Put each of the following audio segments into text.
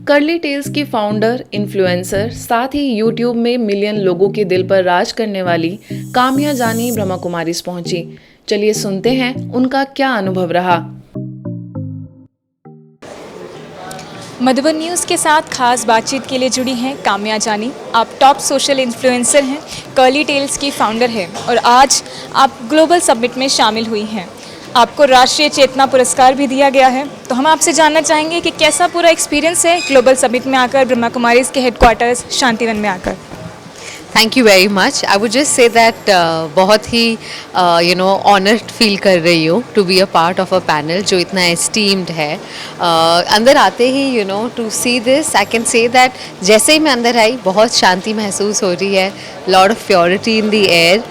Curly tales की founder, influencer, साथ ही YouTube में मिलियन लोगों के दिल पर राज करने वाली काम्या जानी ब्रह्मा कुमारीज पहुंची। चलिए सुनते हैं उनका क्या अनुभव रहा। मधुबन न्यूज़ के साथ खास बातचीत के लिए जुड़ी हैं काम्या जानी। आप टॉप सोशल इन्फ्लुएंसर हैं, कर्ली टेल्स की फाउंडर हैं और आज आप ग्लोबल समिट में शामिल हुई हैं। आपको राष्ट्रीय चेतना पुरस्कार भी दिया गया है। तो हम आपसे जानना चाहेंगे कि कैसा पूरा एक्सपीरियंस है ग्लोबल समिट में आकर, ब्रह्मा कुमारीज के हेडक्वार्टर्स शांतिवन में आकर। Thank you very much. I would just say that बहुत ही ऑनर्ड फील कर रही हूँ to be a part of a panel जो इतना एस्टीम्ड है। अंदर आते ही to see this I can say that जैसे ही मैं अंदर आई बहुत शांति महसूस हो रही है, lot of purity in the air.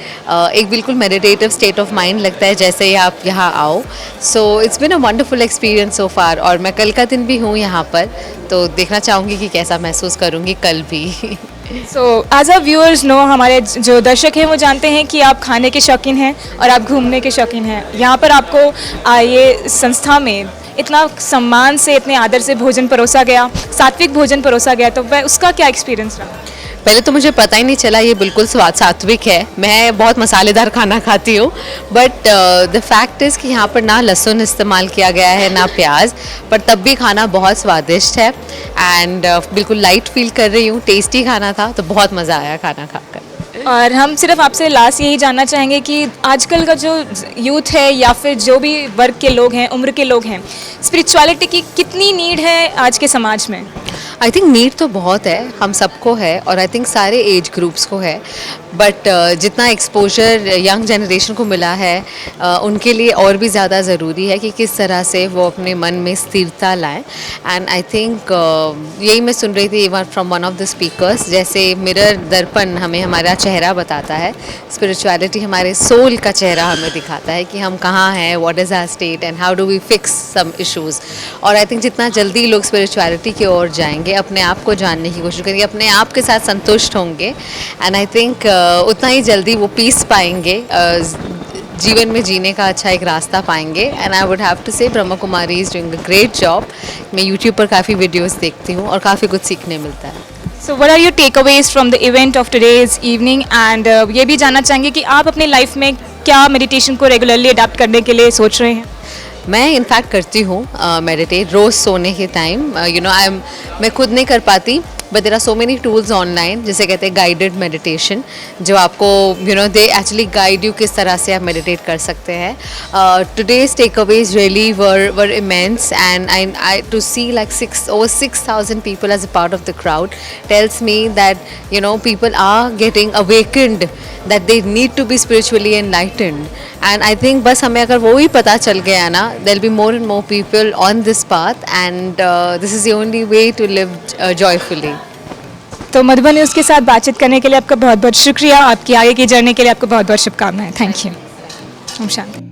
एक बिल्कुल मेडिटेटिव स्टेट ऑफ माइंड लगता है जैसे ही आप यहाँ आओ। So it's been a wonderful experience so far. और मैं कल का दिन भी हूँ यहाँ पर, तो देखना चाहूँगी कि कैसा महसूस करूँगी कल भी। So as a viewers know, हमारे जो दर्शक हैं वो जानते हैं कि आप खाने के शौकीन हैं और आप घूमने के शौकीन हैं। यहाँ पर आपको ये संस्था में इतना सम्मान से, इतने आदर से भोजन परोसा गया, सात्विक भोजन परोसा गया, तो वह उसका क्या एक्सपीरियंस रहा? पहले तो मुझे पता ही नहीं चला ये बिल्कुल सात्विक है। मैं बहुत मसालेदार खाना खाती हूँ, बट द फैक्ट इज़ कि यहाँ पर ना लहसुन इस्तेमाल किया गया है ना प्याज, पर तब भी खाना बहुत स्वादिष्ट है। एंड बिल्कुल लाइट फील कर रही हूँ, टेस्टी खाना था, तो बहुत मज़ा आया खाना खाकर। और हम सिर्फ आपसे लास्ट यही जानना चाहेंगे कि आजकल का जो यूथ है या फिर जो भी वर्ग के लोग हैं, उम्र के लोग हैं, स्पिरिचुअलिटी की कितनी नीड है आज के समाज में? आई थिंक नीड तो बहुत है, हम सबको है, और आई थिंक सारे एज ग्रुप्स को है। बट जितना एक्सपोजर यंग जनरेशन को मिला है उनके लिए और भी ज़्यादा ज़रूरी है कि किस तरह से वो अपने मन में स्थिरता लाएं। एंड आई थिंक यही मैं सुन रही थी from one of the speakers, जैसे मिरर दर्पण हमें हमारा चेहरा बताता है, स्पिरिचुअलिटी हमारे सोल का चेहरा हमें दिखाता है कि हम कहाँ हैं, what is our state and how do we fix some issues. और आई थिंक जितना जल्दी लोग स्पिरिचुअलिटी की ओर जाएंगे, अपने आप को जानने की कोशिश करेंगे, अपने आप के साथ संतुष्ट होंगे, एंड आई थिंक उतना ही जल्दी वो पीस पाएंगे, जीवन में जीने का अच्छा एक रास्ता पाएंगे। And I would have to say Brahma Kumari is doing a great job. मैं यूट्यूब पर काफ़ी वीडियोस देखती हूँ और काफ़ी कुछ सीखने मिलता है। So what are your takeaways from the event of today's evening? And ये भी जानना चाहेंगे कि आप अपने लाइफ में क्या मेडिटेशन को रेगुलरली अडॉप्ट करने के लिए सोच रहे हैं? मैं इनफैक्ट करती हूँ मेडिटेट रोज़ सोने के टाइम। मैं खुद नहीं कर पाती, but there are so many tools online, जिसे कहते हैं गाइडेड मेडिटेशन, जो आपको दे एक्चुअली गाइड यू किस तरह से आप मेडिटेट कर सकते हैं। Today's takeaways really were immense, and I too see like over 6,000 people as a part of the crowd tells me that people are getting awakened, that they need to be spiritually enlightened. And I think बस हमें अगर वो ही पता चल गया ना, there'll be more and more people on this path, and this is the only way to live joyfully. तो Madhuban news के साथ बातचीत करने के लिए आपका बहुत बहुत शुक्रिया। आपकी आगे की जर्नी के लिए आपको बहुत बहुत शुभकामनाएं। Thank you. ओम शांति।